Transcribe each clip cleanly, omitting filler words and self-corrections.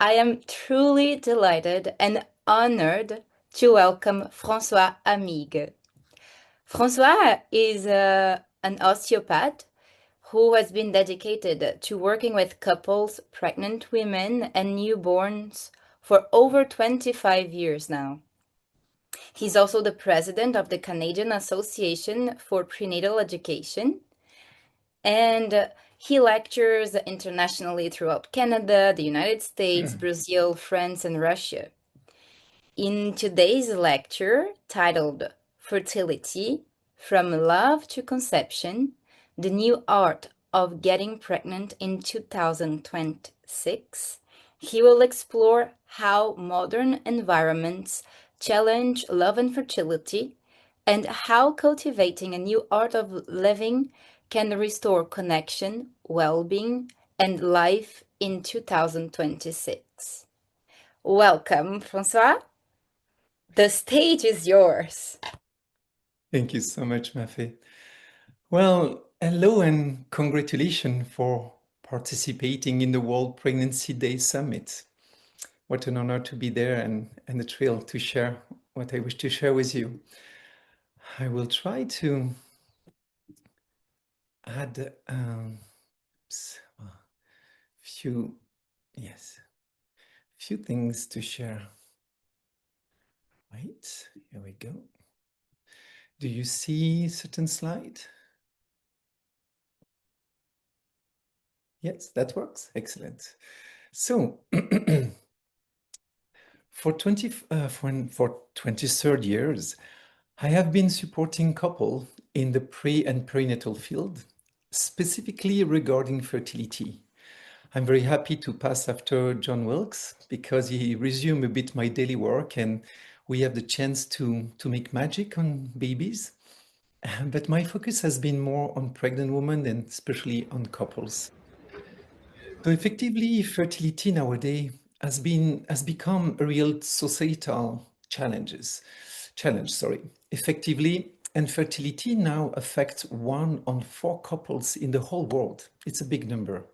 I am truly delighted and honored to welcome François Amigues. François is an osteopath who has been dedicated to working with couples, pregnant women, and newborns for over 25 years now. He's also the president of the Canadian Association for Prenatal Education, and he lectures internationally throughout Canada, the United States, Brazil, France, and Russia. In today's lecture, titled Fertility, From Love to Conception, the New Art of Getting Pregnant in 2026, he will explore how modern environments challenge love and fertility, and how cultivating a new art of living can restore connection, well-being, and life in 2026. Welcome, François. The stage is yours. Thank you so much, Mafe. Well, hello and congratulations for participating in the World Pregnancy Day Summit. What an honor to be there and a thrill to share what I wish to share with you. I will try to add a few things to share. Right, here we go. Do you see a certain slide? Yes, that works. Excellent. So, for 23rd years, I have been supporting couples in the pre and perinatal field, specifically regarding fertility. I'm very happy to pass after John Wilkes because he resumed a bit my daily work and we have the chance to make magic on babies. But my focus has been more on pregnant women and especially on couples. So effectively, fertility nowadays has become a real societal challenge. Effectively, infertility now affects 1 on 4 couples in the whole world. It's a big number.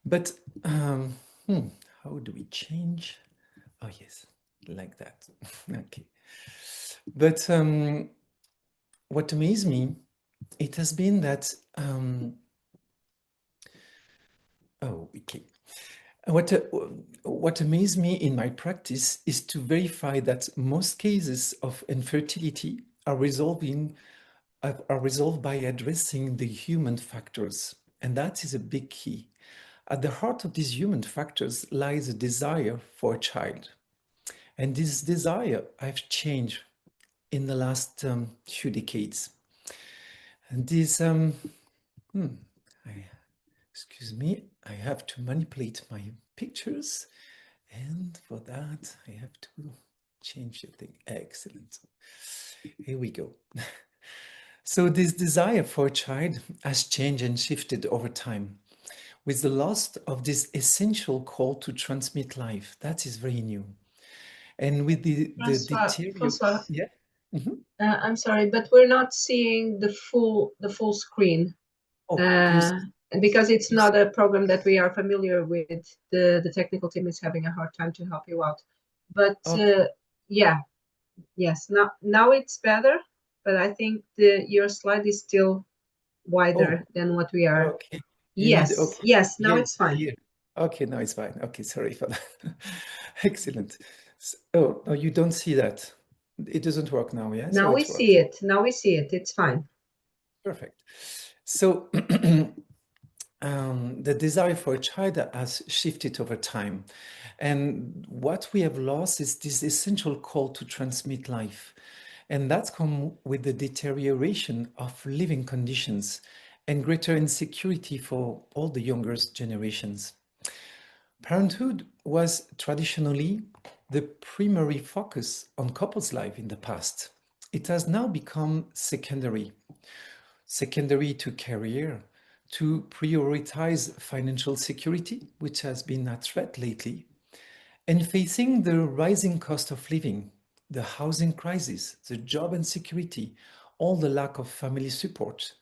But how do we change? Oh yes, like that. Okay. But what amazed me, it has been that What amazed me in my practice is to verify that most cases of infertility are resolved by addressing the human factors, and that is a big key. At the heart of these human factors lies a desire for a child, and this desire has changed in the last few decades. And this, excuse me, I have to manipulate my pictures, and for that I have to change the thing. Excellent. Here we go. So this desire for a child has changed and shifted over time with the loss of this essential call to transmit life. That is very new. And with the François, yeah. I'm sorry, but we're not seeing the full screen. Because it's not a program that we are familiar with. The technical team is having a hard time to help you out. But yes, now it's better, but I think your slide is still wider than what we are. Okay. Yes, now it's fine. Here. Okay, now it's fine. Okay, sorry for that. Excellent. Oh, no, you don't see that. It doesn't work now, yeah? Now we see it. Now we see it. It's fine. Perfect. So the desire for a child has shifted over time. And what we have lost is this essential call to transmit life. And that's come with the deterioration of living conditions and greater insecurity for all the younger generations. Parenthood was traditionally the primary focus on couples' life in the past. It has now become secondary to career, to prioritize financial security, which has been a threat lately, and facing the rising cost of living, the housing crisis, the job insecurity, all the lack of family support,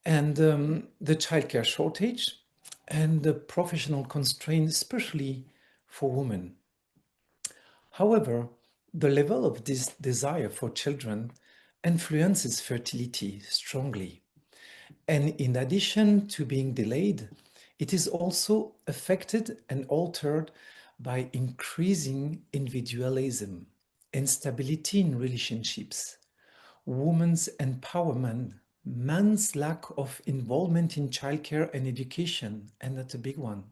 and the childcare shortage, and the professional constraints, especially for women. However, the level of this desire for children influences fertility strongly. And in addition to being delayed, it is also affected and altered by increasing individualism, instability in relationships, women's empowerment, man's lack of involvement in childcare and education, and that's a big one,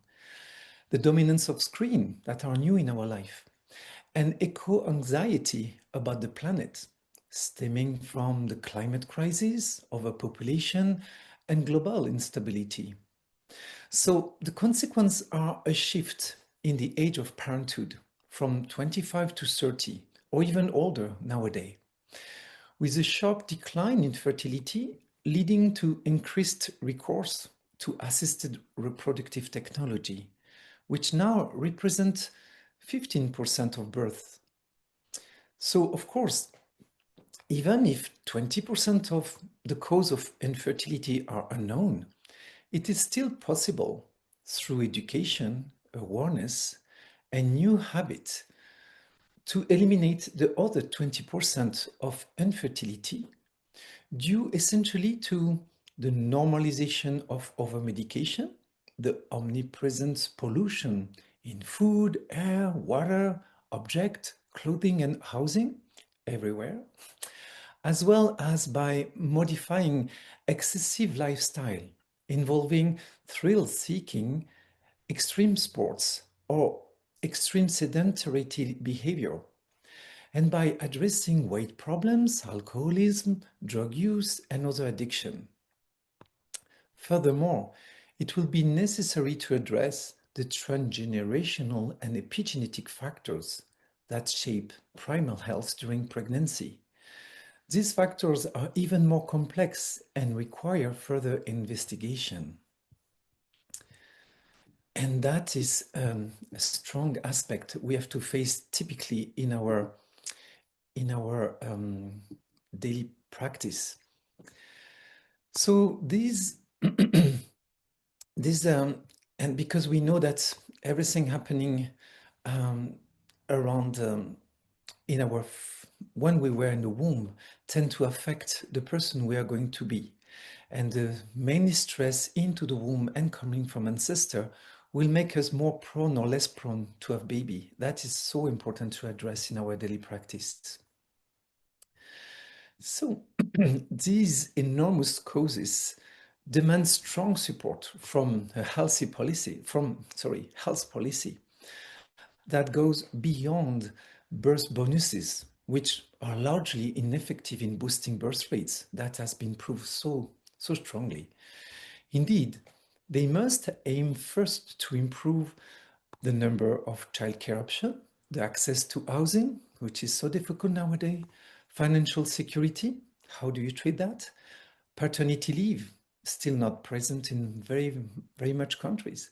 the dominance of screen that are new in our life, and eco-anxiety about the planet, stemming from the climate crisis, overpopulation, and global instability. So the consequences are a shift in the age of parenthood from 25 to 30, or even older nowadays, with a sharp decline in fertility leading to increased recourse to assisted reproductive technology, which now represent 15% of births. So, of course, even if 20% of the cause of infertility are unknown, it is still possible through education, awareness, and new habits to eliminate the other 20% of infertility due essentially to the normalization of over-medication, the omnipresent pollution in food, air, water, object, clothing, and housing everywhere, as well as by modifying excessive lifestyle involving thrill-seeking, extreme sports, or extreme sedentary behavior, and by addressing weight problems, alcoholism, drug use, and other addiction. Furthermore, it will be necessary to address the transgenerational and epigenetic factors that shape primal health during pregnancy. These factors are even more complex and require further investigation. And that is a strong aspect we have to face typically in our daily practice. So these and because we know that everything happening around in our when we were in the womb tend to affect the person we are going to be, and the many stress into the womb and coming from ancestor will make us more prone or less prone to have baby. That is so important to address in our daily practice. So these enormous causes demand strong support from a health policy that goes beyond birth bonuses, which are largely ineffective in boosting birth rates. That has been proved so strongly. Indeed, they must aim first to improve the number of childcare options, the access to housing, which is so difficult nowadays, financial security, how do you treat that? Paternity leave, still not present in very much countries.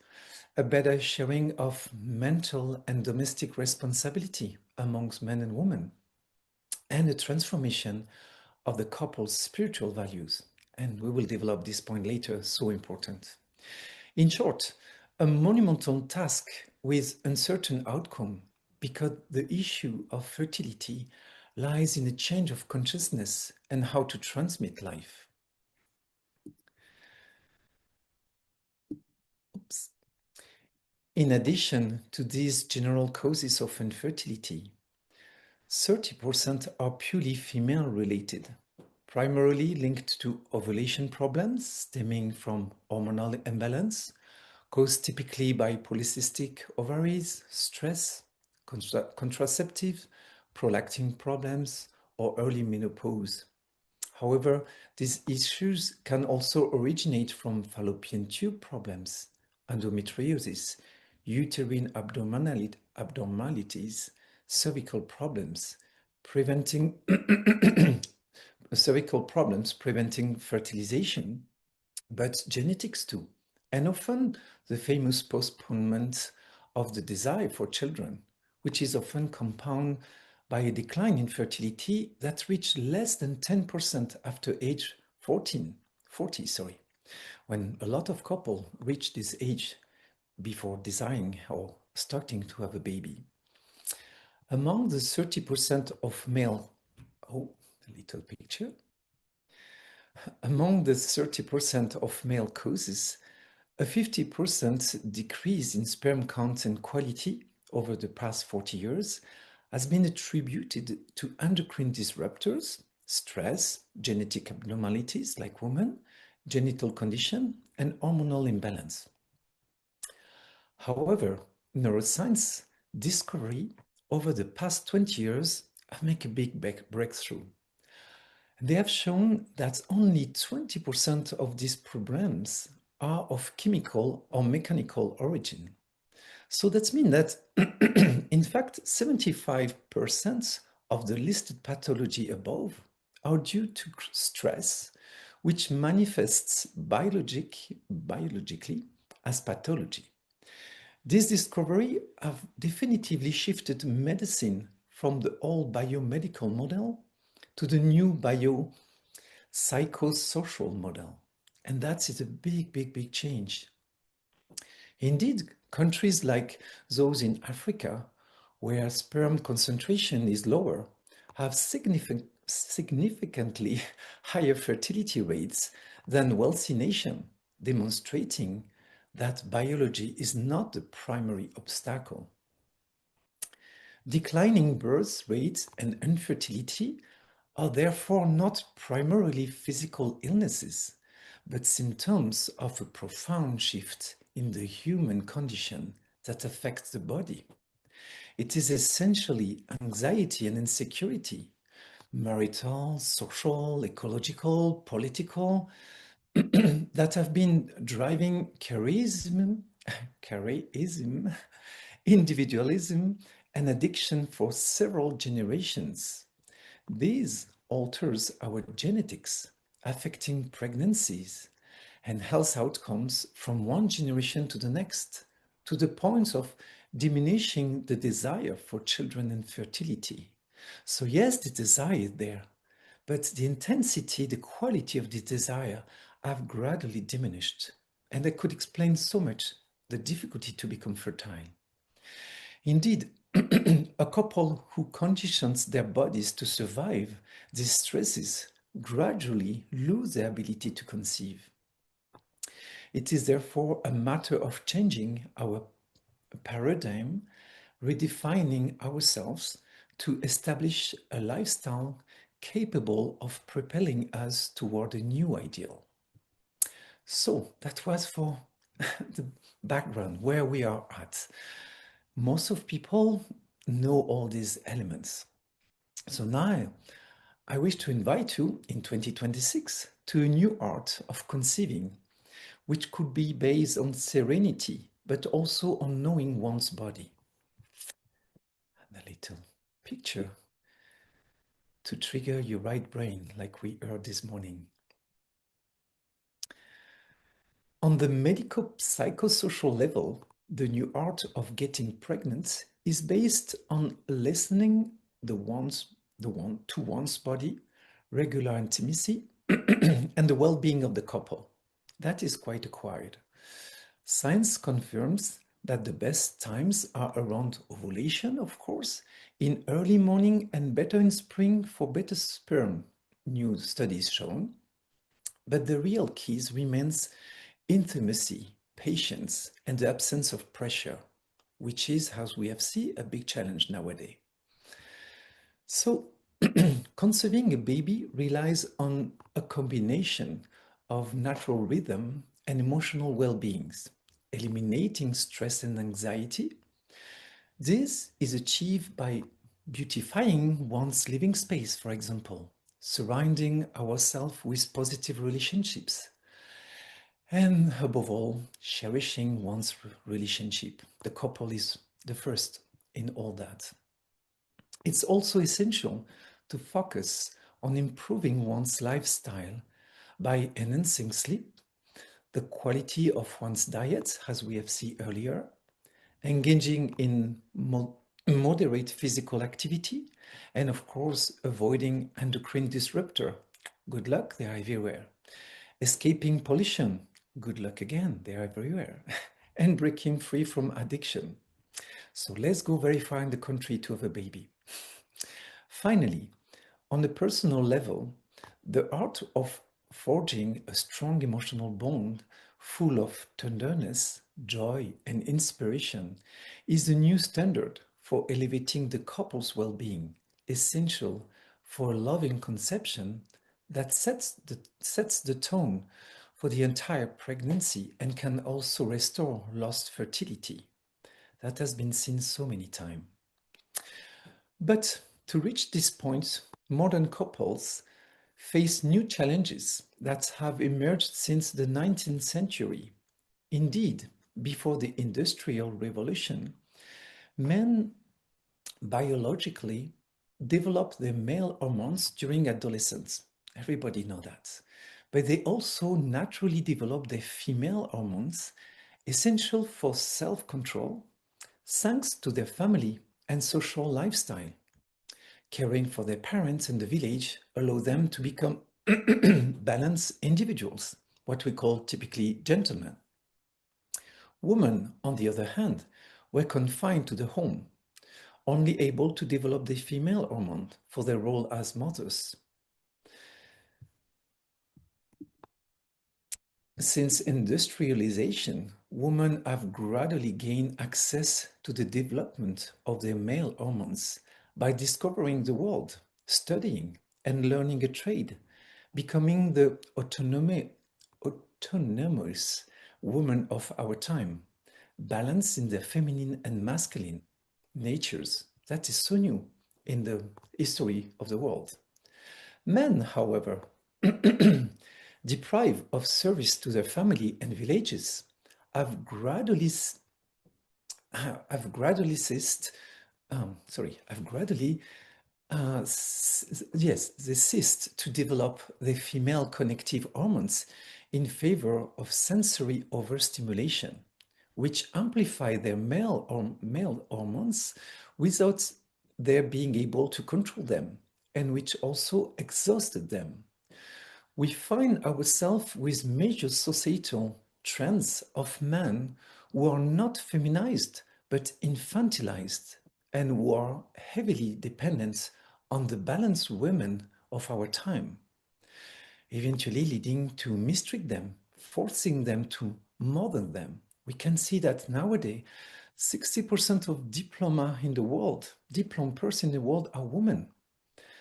A better sharing of mental and domestic responsibility amongst men and women, and a transformation of the couple's spiritual values. And we will develop this point later, so important. In short, a monumental task with uncertain outcome, because the issue of fertility lies in a change of consciousness and how to transmit life. Oops. In addition to these general causes of infertility, 30% are purely female related, primarily linked to ovulation problems stemming from hormonal imbalance, caused typically by polycystic ovaries, stress, contraceptive, prolactin problems, or early menopause. However, these issues can also originate from fallopian tube problems, endometriosis, uterine abnormalities, cervical problems, preventing fertilization, but genetics too, and often the famous postponement of the desire for children, which is often compounded by a decline in fertility that reached less than 10% after age 40. when a lot of couples reach this age before desiring or starting to have a baby. Among the 30% of male, oh, a little picture. Among the 30% of male causes, a 50% decrease in sperm count and quality over the past 40 years has been attributed to endocrine disruptors, stress, genetic abnormalities like women, genital condition, and hormonal imbalance. However, neuroscience discovery over the past 20 years have made a big breakthrough. They have shown that only 20% of these problems are of chemical or mechanical origin. So that means that, in fact, 75% of the listed pathology above are due to stress, which manifests biologically as pathology. This discovery have definitively shifted medicine from the old biomedical model to the new biopsychosocial model. And that is a big change. Indeed, countries like those in Africa, where sperm concentration is lower, have significantly higher fertility rates than wealthy nations, demonstrating that biology is not the primary obstacle. Declining birth rates and infertility are therefore not primarily physical illnesses, but symptoms of a profound shift in the human condition that affects the body. It is essentially anxiety and insecurity, marital, social, ecological, political, that have been driving careerism, individualism, and addiction for several generations. This alters our genetics, affecting pregnancies and health outcomes from one generation to the next, to the point of diminishing the desire for children and fertility. So yes, the desire is there, but the intensity, the quality of the desire have gradually diminished. And that could explain so much the difficulty to become fertile. Indeed, a couple who conditions their bodies to survive these stresses gradually lose their ability to conceive. It is therefore a matter of changing our paradigm, redefining ourselves to establish a lifestyle capable of propelling us toward a new ideal. So that was for the background, where we are at. Most of people know all these elements. So now I wish to invite you in 2026 to a new art of conceiving, which could be based on serenity, but also on knowing one's body. And a little picture to trigger your right brain, like we heard this morning. On the medico-psychosocial level, the new art of getting pregnant is based on listening to one's body, regular intimacy, and the well-being of the couple. That is quite acquired. Science confirms that the best times are around ovulation, of course, in early morning and better in spring for better sperm, new studies shown. But the real keys remains intimacy, patience, and the absence of pressure, which is, as we have seen, a big challenge nowadays. So, conceiving a baby relies on a combination of natural rhythm and emotional well-beings, eliminating stress and anxiety. This is achieved by beautifying one's living space, for example, surrounding ourselves with positive relationships, and above all, cherishing one's relationship. The couple is the first in all that. It's also essential to focus on improving one's lifestyle by enhancing sleep, the quality of one's diet, as we have seen earlier, engaging in moderate physical activity, and of course, avoiding endocrine disruptor. Good luck, they are everywhere. escaping pollution, good luck again, they're everywhere, and breaking free from addiction. So let's go very far in the country to have a baby. Finally, on a personal level, the art of forging a strong emotional bond full of tenderness, joy, and inspiration is the new standard for elevating the couple's well-being, essential for a loving conception that sets the tone for the entire pregnancy and can also restore lost fertility. That has been seen so many times. But to reach this point, modern couples face new challenges that have emerged since the 19th century. Indeed, before the Industrial Revolution, men biologically develop their male hormones during adolescence. Everybody knows that. But they also naturally develop their female hormones, essential for self-control, thanks to their family and social lifestyle. Caring for their parents in the village allow them to become balanced individuals, what we call typically gentlemen. Women, on the other hand, were confined to the home, only able to develop the female hormone for their role as mothers. Since industrialization, women have gradually gained access to the development of their male hormones by discovering the world, studying, and learning a trade, becoming the autonomous women of our time, balanced in their feminine and masculine natures. That is so new in the history of the world. Men, however, deprived of service to their family and villages, have gradually they ceased to develop their female connective hormones in favor of sensory overstimulation, which amplify their male hormones without their being able to control them, and which also exhausted them. We find ourselves with major societal trends of men who are not feminized but infantilized and who are heavily dependent on the balanced women of our time, eventually leading to mistreat them, forcing them to mother them. We can see that nowadays 60% of diploma persons in the world are women.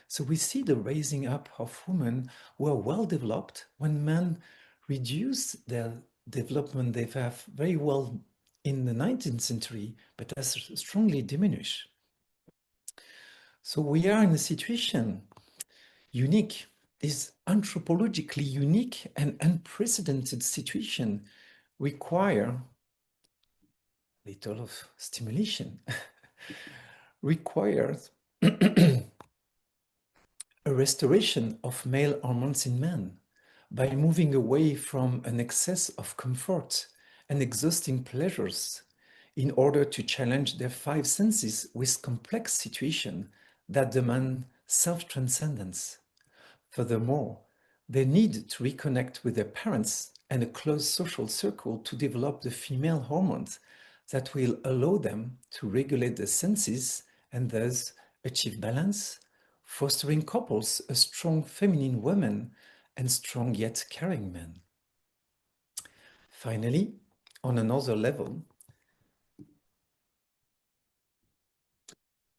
So we see the raising up of women who are well developed when men reduce their development they have very well in the 19th century, but has strongly diminished. So we are in a situation unique, this anthropologically unique and unprecedented situation require a little of stimulation, requires a restoration of male hormones in men by moving away from an excess of comfort and exhausting pleasures in order to challenge their five senses with complex situations that demand self-transcendence. Furthermore, they need to reconnect with their parents and a close social circle to develop the female hormones that will allow them to regulate their senses and thus achieve balance, fostering couples a strong feminine woman and strong yet caring men. Finally, on another level,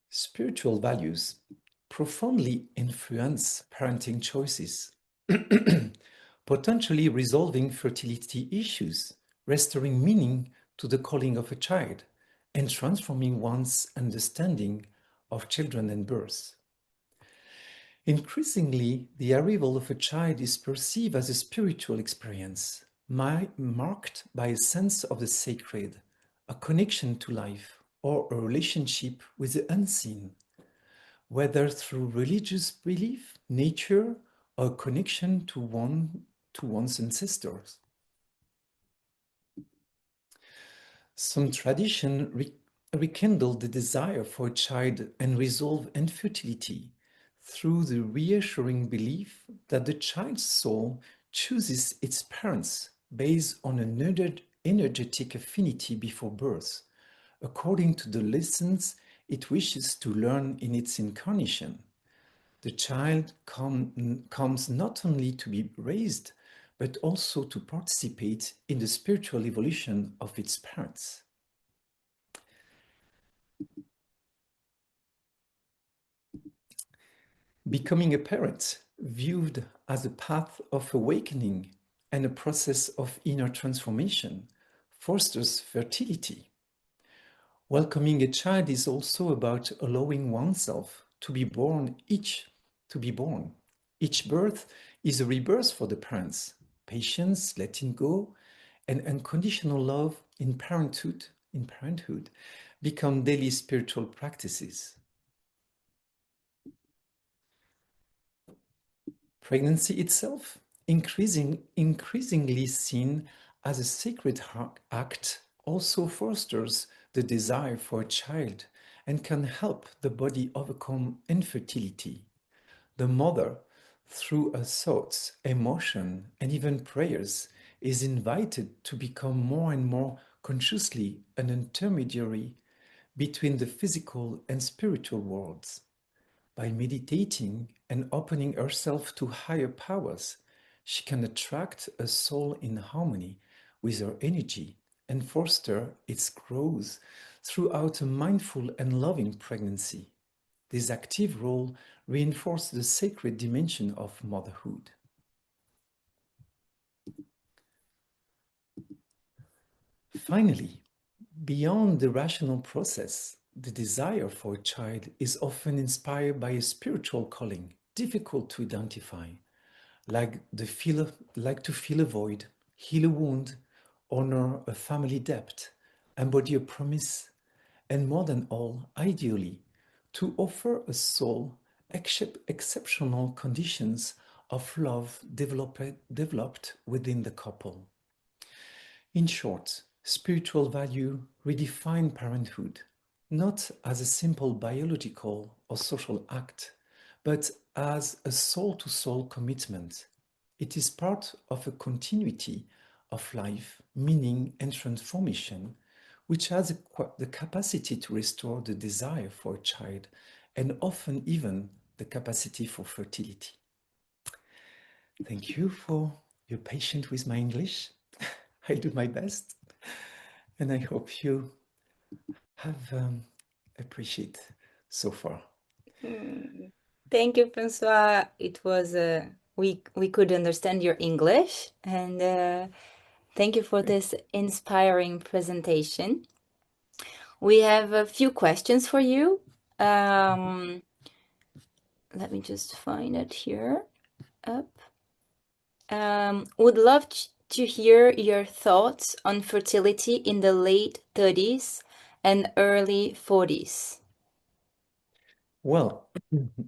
spiritual values profoundly influence parenting choices, potentially resolving fertility issues, restoring meaning to the calling of a child, and transforming one's understanding of children and birth. Increasingly, the arrival of a child is perceived as a spiritual experience, marked by a sense of the sacred, a connection to life, or a relationship with the unseen, whether through religious belief, nature, or a connection to one's ancestors. Some tradition rekindled the desire for a child and resolve infertility through the reassuring belief that the child's soul chooses its parents based on an energetic affinity before birth, according to the lessons it wishes to learn in its incarnation. The child comes not only to be raised, but also to participate in the spiritual evolution of its parents. Becoming a parent, viewed as a path of awakening and a process of inner transformation, fosters fertility. Welcoming a child is also about allowing oneself to be born. Each birth is a rebirth for the parents. Patience, letting go, and unconditional love in parenthood become daily spiritual practices. Pregnancy itself, increasingly seen as a sacred act, also fosters the desire for a child and can help the body overcome infertility. The mother, through her thoughts, emotion, and even prayers, is invited to become more and more consciously an intermediary between the physical and spiritual worlds. By meditating and opening herself to higher powers, she can attract a soul in harmony with her energy and foster its growth throughout a mindful and loving pregnancy. This active role reinforces the sacred dimension of motherhood. Finally, beyond the rational process, the desire for a child is often inspired by a spiritual calling, difficult to identify, like to fill a void, heal a wound, honor a family debt, embody a promise, and more than all, ideally, to offer a soul exceptional conditions of love developed within the couple. In short, spiritual value redefine parenthood, not as a simple biological or social act, but as a soul-to-soul commitment. It is part of a continuity of life, meaning, and transformation, which has the capacity to restore the desire for a child and often even the capacity for fertility. Thank you for your patience with my English. I'll do my best. And I hope you have appreciated so far. Thank you, Francois. It was we could understand your English, and thank you for this inspiring presentation. We have a few questions for you. Let me just find it here. Up. Would love to hear your thoughts on fertility in the late 30s and early 40s. Well,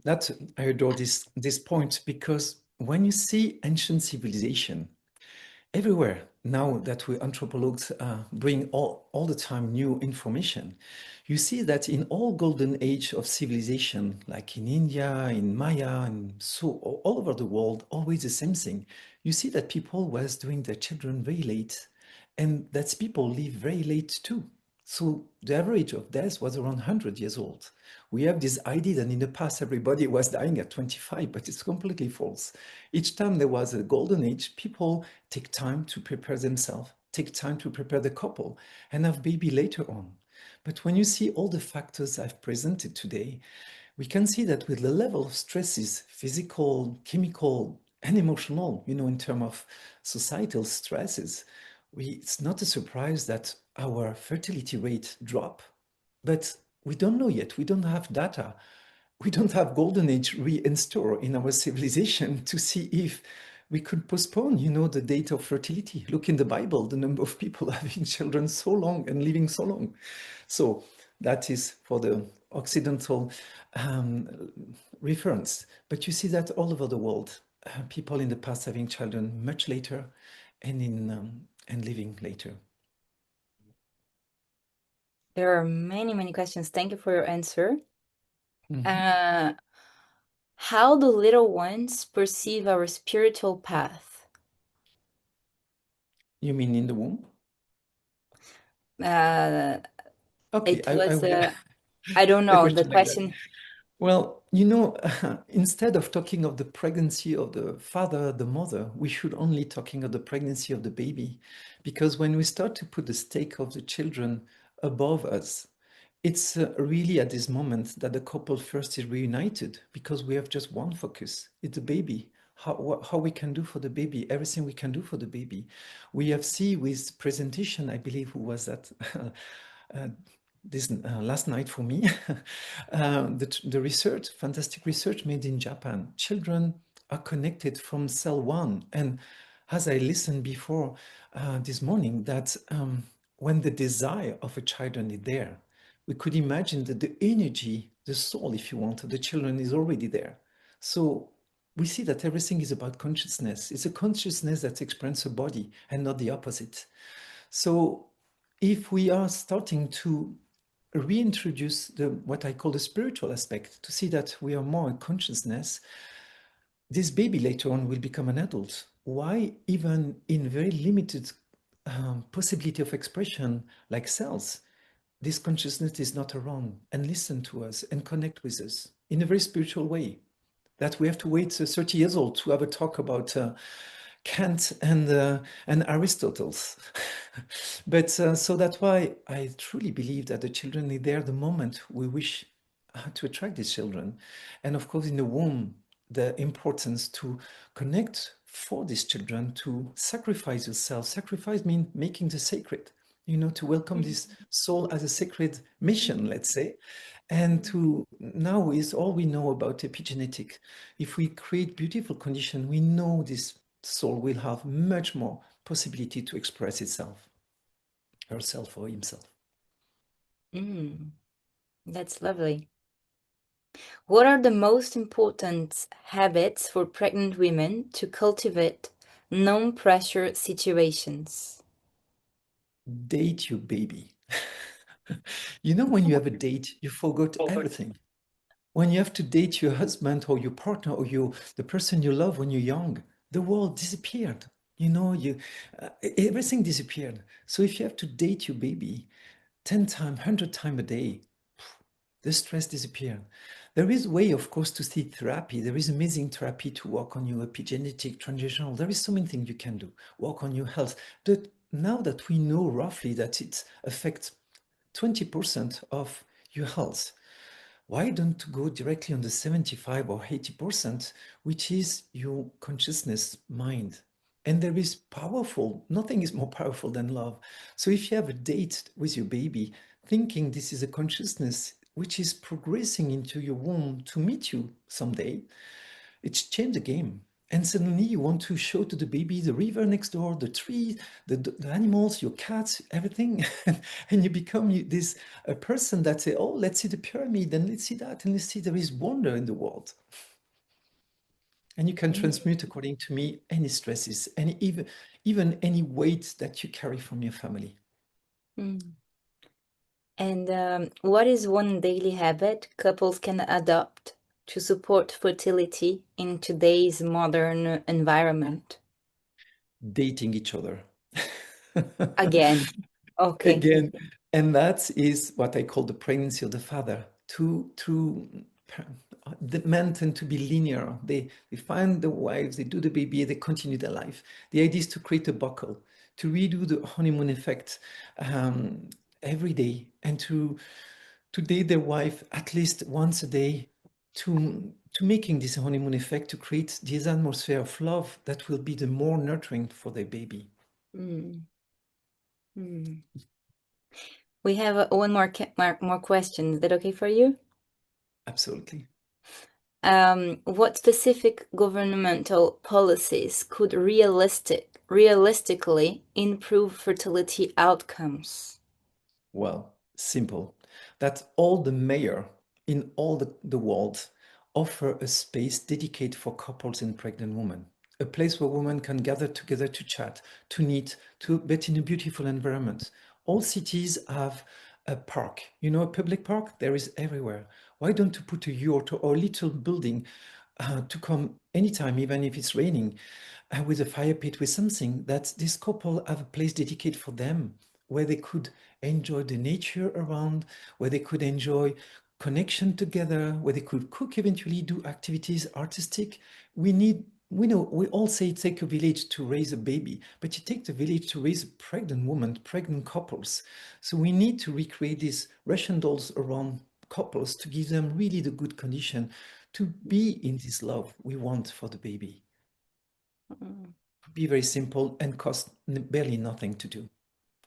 I adore this point, because when you see ancient civilization everywhere, now that we anthropologists bring all the time new information, you see that in all golden age of civilization, like in India, in Maya, and so all over the world, always the same thing. You see that people was doing their children very late, and that people live very late too. So the average of death was around 100 years old. We have this idea that in the past everybody was dying at 25, but it's completely false. Each time there was a golden age, people take time to prepare themselves, take time to prepare the couple, and have baby later on. But when you see all the factors I've presented today, we can see that with the level of stresses, physical, chemical, and emotional, in terms of societal stresses, it's not a surprise that our fertility rate drop. But we don't know yet. We don't have data. We don't have golden age reinstore in our civilization to see if we could postpone, the date of fertility. Look in the Bible, the number of people having children so long and living so long. So that is for the Occidental reference. But you see that all over the world, people in the past having children much later and living later. There are many, many questions. Thank you for your answer. How do little ones perceive our spiritual path? You mean in the womb? Okay, It I was, will I don't the know, the question like that. question. Well, instead of talking of the pregnancy of the father, the mother, we should only talking of the pregnancy of the baby. Because when we start to put the stake of the children above us, it's really at this moment that the couple first is reunited because we have just one focus. It's the baby. How we can do for the baby, everything we can do for the baby. We have seen with presentation, I believe, who was that? uh, this last night for me, the research, fantastic research made in Japan. Children are connected from cell one. And as I listened before this morning, that when the desire of a child is there, we could imagine that the energy, the soul, if you want, of the children is already there. So we see that everything is about consciousness. It's a consciousness that experiences a body and not the opposite. So if we are starting to reintroduce what I call the spiritual aspect, to see that we are more in consciousness, this baby later on will become an adult. Why even in very limited possibility of expression like cells, this consciousness is not around and listen to us and connect with us in a very spiritual way. That we have to wait 30 years old to have a talk about Kant and Aristotle's. But so that's why I truly believe that the children are there the moment we wish to attract these children. And of course, in the womb, the importance to connect for these children, to sacrifice yourself. Sacrifice means making the sacred, to welcome this soul as a sacred mission, let's say. And to now is all we know about epigenetic. If we create beautiful condition, we know this soul will have much more possibility to express itself, herself or himself. That's lovely. What are the most important habits for pregnant women to cultivate non-pressure situations? Date your baby. When you have a date, you forgot everything. When you have to date your husband or your partner or the person you love when you're young, the world disappeared. Everything disappeared. So if you have to date your baby 10 times, 100 times a day, the stress disappeared. There is a way, of course, to see therapy. There is amazing therapy to work on your epigenetic, transitional. There is so many things you can do. Work on your health. But now that we know roughly that it affects 20% of your health, why don't go directly on the 75 or 80%, which is your consciousness mind? And there is nothing is more powerful than love. So if you have a date with your baby, thinking this is a consciousness which is progressing into your womb to meet you someday, it's changed the game. And suddenly you want to show to the baby the river next door, the tree, the animals, your cats, everything. And you become this a person that say, oh, let's see the pyramid and let's see that and let's see there is wonder in the world. And you can transmute, according to me, any stresses and even any weight that you carry from your family. And what is one daily habit couples can adopt to support fertility in today's modern environment? Dating each other. Again. Okay. Again, and that is what I call the pregnancy of the father. The men tend to be linear. They find the wives, they do the baby, they continue their life. The idea is to create a buckle, to redo the honeymoon effect every day, and to date their wife at least once a day, to making this honeymoon effect, to create this atmosphere of love that will be the more nurturing for their baby. We have one more question. Is that okay for you? Absolutely. What specific governmental policies could realistically improve fertility outcomes? Well, simple. That all the mayor in all the world offer a space dedicated for couples and pregnant women. A place where women can gather together to chat, to knit, but in a beautiful environment. All cities have a park. A public park? There is everywhere. Why don't you put a yurt or a little building to come anytime, even if it's raining, with a fire pit, with something that this couple have a place dedicated for them, where they could enjoy the nature around, where they could enjoy connection together, where they could cook, eventually do activities artistic. We know we all say it takes a village to raise a baby, but it takes a village to raise a pregnant woman, pregnant couples. So we need to recreate these Russian dolls around couples to give them really the good condition to be in this love we want for the baby. Be very simple and cost barely nothing to do.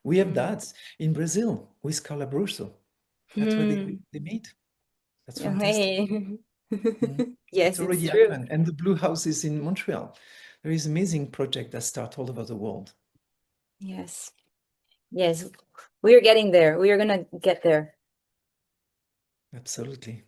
We have that in Brazil with Calabroso. That's where they made. That's fantastic. Yes, It's it's already true. happened. And the Blue House is in Montreal. There is amazing project that start all over the world. Yes. Yes. We are getting there. We are going to get there. Absolutely.